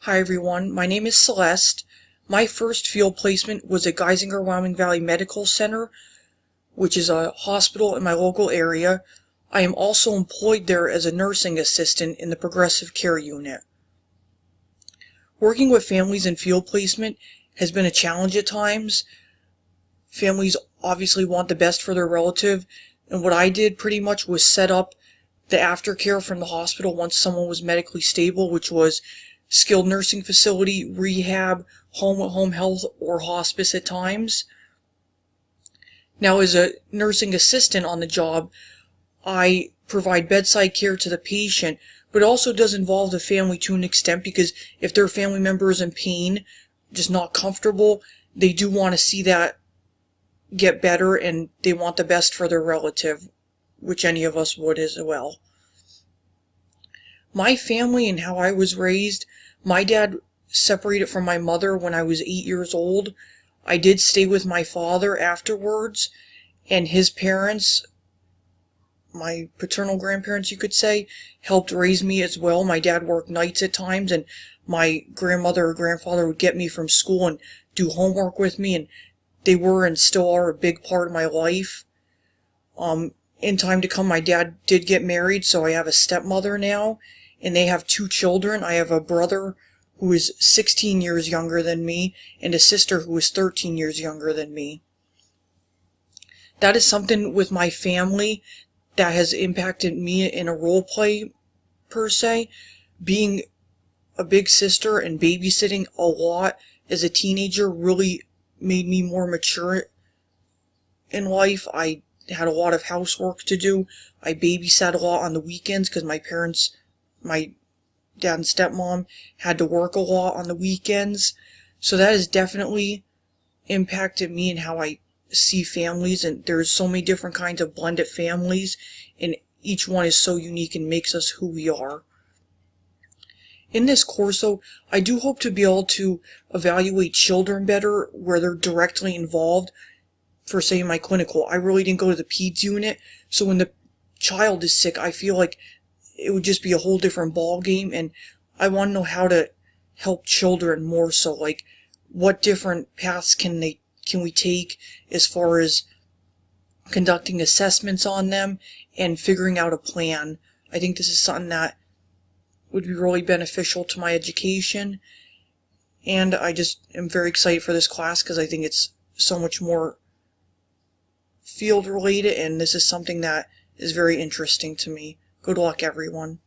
Hi everyone, my name is Celeste. My first field placement was at Geisinger Wyoming Valley Medical Center, which is a hospital in my local area. I am also employed there as a nursing assistant in the progressive care unit. Working with families in field placement has been a challenge at times. Families obviously want the best for their relative, and what I did pretty much was set up the aftercare from the hospital once someone was medically stable, which was skilled nursing facility, rehab, home health, or hospice at times. Now, as a nursing assistant on the job, I provide bedside care to the patient, but it also does involve the family to an extent, because if their family member is in pain, just not comfortable, they do want to see that get better, and they want the best for their relative, which any of us would as well. My family and how I was raised, my dad separated from my mother when I was 8 years old. I did stay with my father afterwards, and his parents, my paternal grandparents you could say, helped raise me as well. My dad worked nights at times, and my grandmother or grandfather would get me from school and do homework with me, and they were and still are a big part of my life. In time to come, my dad did get married, so I have a stepmother now, and they have 2 children. I have a brother who is 16 years younger than me, and a sister who is 13 years younger than me. That is something with my family that has impacted me in a role play, per se. Being a big sister and babysitting a lot as a teenager really made me more mature in life. I had a lot of housework to do. I babysat a lot on the weekends because my dad and stepmom, had to work a lot on the weekends. So that has definitely impacted me and how I see families, and there's so many different kinds of blended families, and each one is so unique and makes us who we are. In this course, though, I do hope to be able to evaluate children better where they're directly involved. For, say, my clinical, I really didn't go to the peds unit, so when the child is sick, I feel like it would just be a whole different ball game, and I want to know how to help children more so, like what different paths can we take as far as conducting assessments on them and figuring out a plan. I think this is something that would be really beneficial to my education, and I just am very excited for this class because I think it's so much more field related, and this is something that is very interesting to me. Good luck, everyone.